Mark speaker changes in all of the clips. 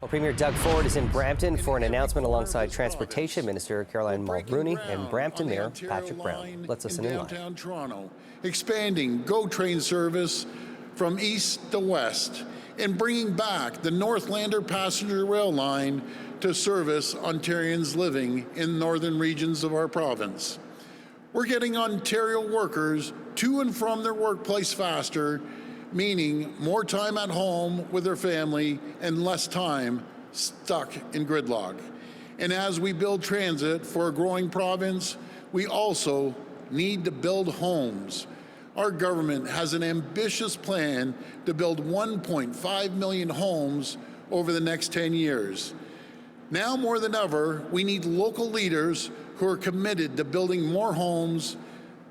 Speaker 1: Well, Premier Doug Ford is in Brampton for an announcement alongside Transportation Minister Caroline Mulroney and Brampton Mayor Patrick Brown. Let's listen in
Speaker 2: downtown Toronto, expanding GO train service from east to west and bringing back the Northlander passenger rail line to service Ontarians living in northern regions of our province. We're getting Ontario workers to and from their workplace faster, meaning more time at home with their family and less time stuck in gridlock. And as we build transit for a growing province, we also need to build homes. Our government has an ambitious plan to build 1.5 million homes over the next 10 years. Now more than ever, we need local leaders who are committed to building more homes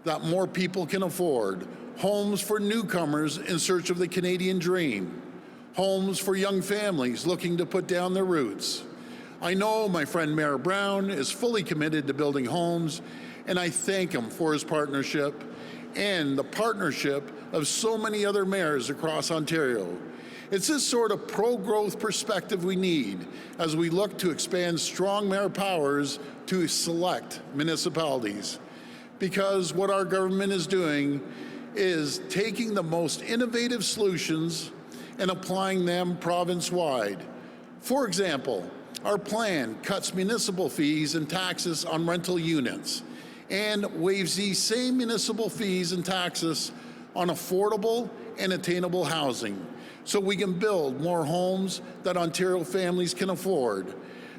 Speaker 2: that more people can afford. Homes for newcomers in search of the Canadian dream. Homes for young families looking to put down their roots. I know my friend Mayor Brown is fully committed to building homes, and I thank him for his partnership and the partnership of so many other mayors across Ontario. It's this sort of pro-growth perspective we need as we look to expand strong mayor powers to select municipalities. Because what our government is doing is taking the most innovative solutions and applying them province-wide. For example, our plan cuts municipal fees and taxes on rental units and waives these same municipal fees and taxes on affordable and attainable housing so we can build more homes that Ontario families can afford.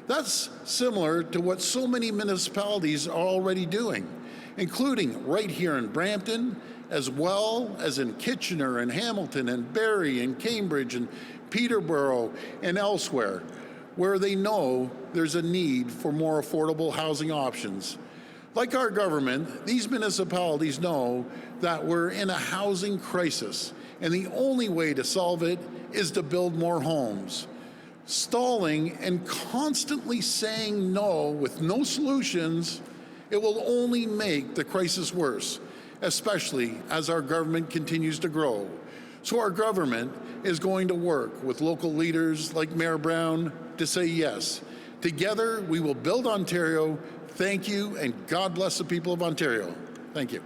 Speaker 2: That's similar to what so many municipalities are already doing, including right here in Brampton, as well as in Kitchener and Hamilton and Barrie and Cambridge and Peterborough and elsewhere, where they know there's a need for more affordable housing options. Like our government, these municipalities know that we're in a housing crisis, and the only way to solve it is to build more homes. Stalling and constantly saying no with no solutions, it will only make the crisis worse, especially as our government continues to grow. So our government is going to work with local leaders like Mayor Brown to say yes. Together, we will build Ontario. Thank you, and God bless the people of Ontario. Thank you.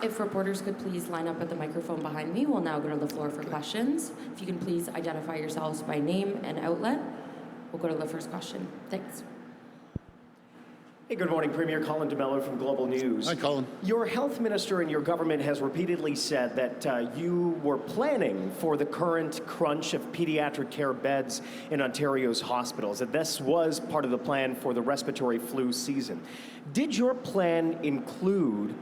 Speaker 3: If reporters could please line up at the microphone behind me, we'll now go to the floor for questions. If you can please identify yourselves by name and outlet. We'll go to the first question. Thanks.
Speaker 4: Hey, good morning, Premier Colin DeMello from Global News.
Speaker 2: Hi, Colin.
Speaker 4: Your health minister and your government has repeatedly said that you were planning for the current crunch of pediatric care beds in Ontario's hospitals, that this was part of the plan for the respiratory flu season. Did your plan include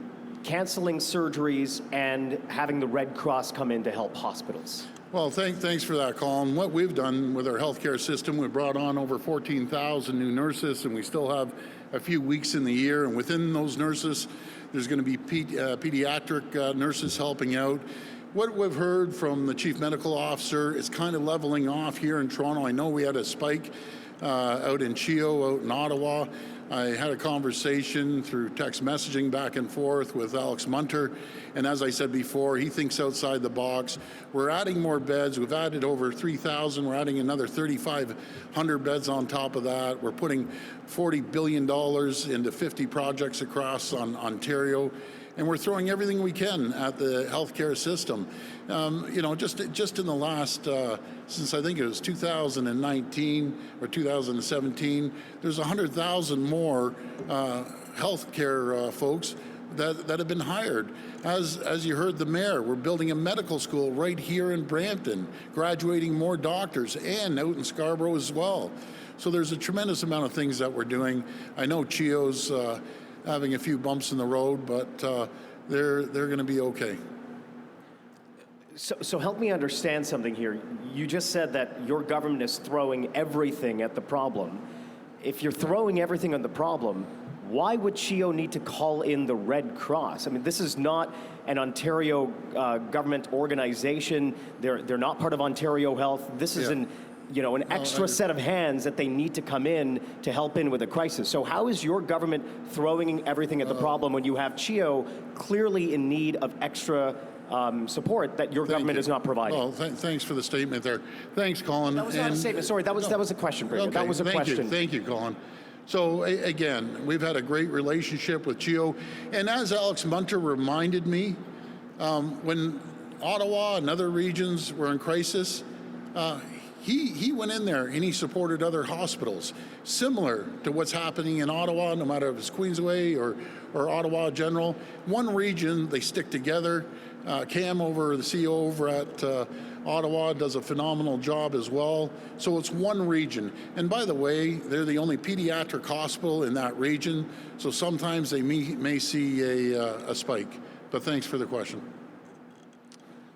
Speaker 4: canceling surgeries and having the Red Cross come in to help hospitals?
Speaker 2: Well, thanks for that, Colin. What we've done with our healthcare system, we've brought on over 14,000 new nurses, and we still have a few weeks in the year. And within those nurses, there's going to be pediatric nurses helping out. What we've heard from the chief medical officer is kind of leveling off here in Toronto. I know we had a spike out in Chio, out in Ottawa. I had a conversation through text messaging back and forth with Alex Munter, and as I said before, he thinks outside the box. We're adding more beds. We've added over 3,000. We're adding another 3,500 beds on top of that. We're putting $40 billion into 50 projects across Ontario, and we're throwing everything we can at the healthcare system. You know, just in the last, since I think it was 2019 or 2017, there's 100,000 more healthcare folks that have been hired. As you heard the mayor, we're building a medical school right here in Brampton, graduating more doctors, and out in Scarborough as well. So there's a tremendous amount of things that we're doing. I know Chio's having a few bumps in the road, but they're going to be okay.
Speaker 4: So help me understand something here. You just said that your government is throwing everything at the problem. If you're throwing everything at the problem, why would CHIO need to call in the Red Cross? I mean, this is not an Ontario government organization. They're not part of Ontario Health. This is an extra set of hands that they need to come in to help in with a crisis. So how is your government throwing everything at the problem when you have CHIO clearly in need of extra support that your government is not providing.
Speaker 2: Well, thanks for the statement there. Thanks, Colin.
Speaker 4: That was not a statement. Sorry, that was a question, Premier.
Speaker 2: Okay,
Speaker 4: That was a question.
Speaker 2: Thank you, Colin. So again, we've had a great relationship with CHEO, and as Alex Munter reminded me, when Ottawa and other regions were in crisis, he went in there and he supported other hospitals, similar to what's happening in Ottawa, no matter if it's Queensway or Ottawa General. One region, they stick together. Cam the CEO over at Ottawa does a phenomenal job as well. So it's one region. And by the way, they're the only pediatric hospital in that region. So sometimes they may see a spike. But thanks for the question.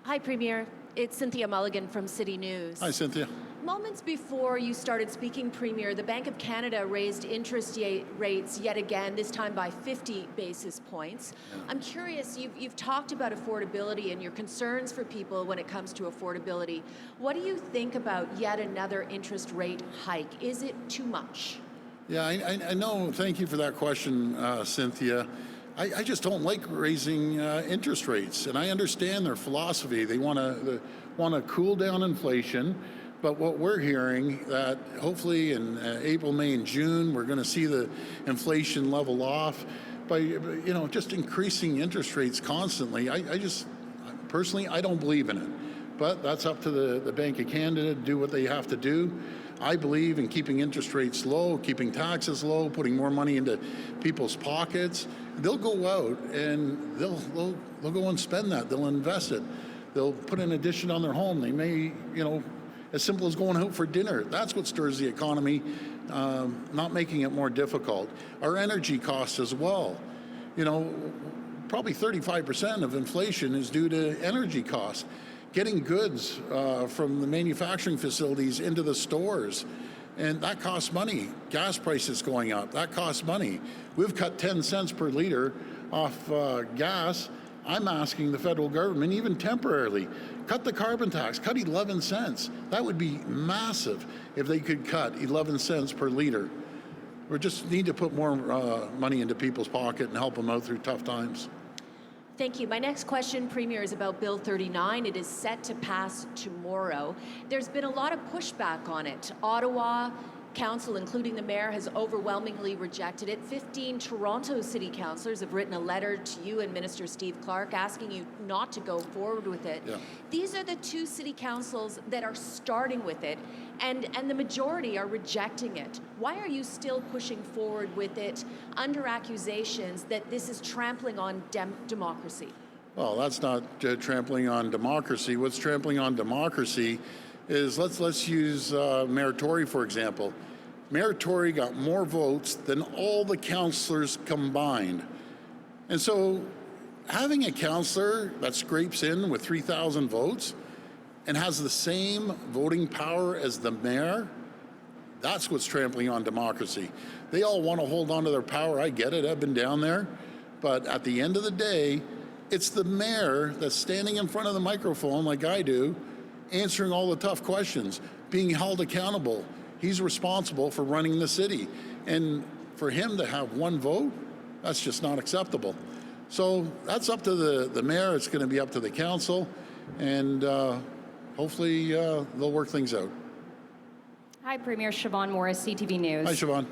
Speaker 5: Hi, Premier. It's Cynthia Mulligan from City News.
Speaker 2: Hi, Cynthia.
Speaker 5: Moments before you started speaking, Premier, the Bank of Canada raised interest rates yet again, this time by 50 basis points. I'm curious, you've talked about affordability and your concerns for people when it comes to affordability. What do you think about yet another interest rate hike? Is it too much?
Speaker 2: Yeah, I know. Thank you for that question, Cynthia. I just don't like raising interest rates, and I understand their philosophy. They want to cool down inflation. But what we're hearing that hopefully in April, May, and June, we're going to see the inflation level off by, just increasing interest rates constantly. Personally, I don't believe in it. But that's up to the Bank of Canada to do what they have to do. I believe in keeping interest rates low, keeping taxes low, putting more money into people's pockets. They'll go out and they'll go and spend that. They'll invest it. They'll put an addition on their home. They may, as simple as going out for dinner. That's what stirs the economy, not making it more difficult. Our energy costs as well. Probably 35% of inflation is due to energy costs. Getting goods from the manufacturing facilities into the stores, and that costs money. Gas prices going up, that costs money. We've cut 10 cents per liter off gas. I'm asking the federal government, even temporarily, cut the carbon tax, cut 11 cents. That would be massive if they could cut 11 cents per liter. We just need to put more money into people's pocket and help them out through tough times.
Speaker 5: Thank you. My next question, Premier, is about Bill 39. It is set to pass tomorrow. There's been a lot of pushback on it. Ottawa Council, including the mayor, has overwhelmingly rejected it. 15 Toronto city councillors have written a letter to you and Minister Steve Clark asking you not to go forward with it. Yeah. These are the two city councils that are starting with it, and the majority are rejecting it. Why are you still pushing forward with it under accusations that this is trampling on democracy?
Speaker 2: Well, that's not trampling on democracy. What's trampling on democracy is, let's use Mayor Tory, for example. Mayor Tory got more votes than all the councillors combined. And so having a councillor that scrapes in with 3,000 votes and has the same voting power as the mayor, that's what's trampling on democracy. They all want to hold on to their power. I get it. I've been down there. But at the end of the day, it's the mayor that's standing in front of the microphone like I do, answering all the tough questions, being held accountable. He's responsible for running the city. And for him to have one vote, that's just not acceptable. So that's up to the mayor. It's going to be up to the council. And hopefully they'll work things out.
Speaker 6: Hi, Premier. Siobhan Morris, CTV News.
Speaker 2: Hi, Siobhan.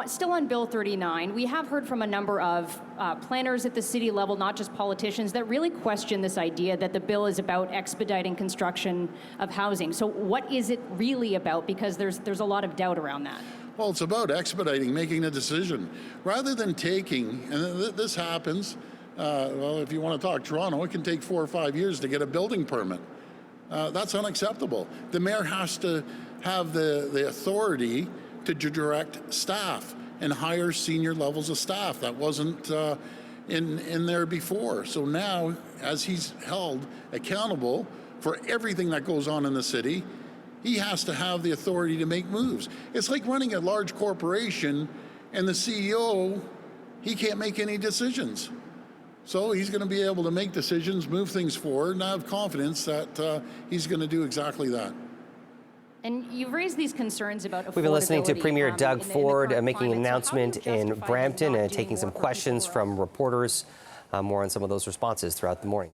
Speaker 6: Still on Bill 39, we have heard from a number of planners at the city level, not just politicians, that really question this idea that the bill is about expediting construction of housing. So what is it really about? Because there's a lot of doubt around that.
Speaker 2: Well, it's about expediting, making a decision. Rather than taking, and this happens, well, if you want to talk Toronto, it can take 4 or 5 years to get a building permit. That's unacceptable. The mayor has to have the authority to direct staff and hire senior levels of staff. That wasn't in there before. So now, as he's held accountable for everything that goes on in the city, he has to have the authority to make moves. It's like running a large corporation and the CEO, he can't make any decisions. So he's going to be able to make decisions, move things forward, and I have confidence that he's going to do exactly that.
Speaker 6: And you've raised these concerns about affordability.
Speaker 1: We've been listening to Premier Doug Ford making an
Speaker 6: climate.
Speaker 1: announcement in Brampton and taking some questions from reporters. More on some of those responses throughout the morning.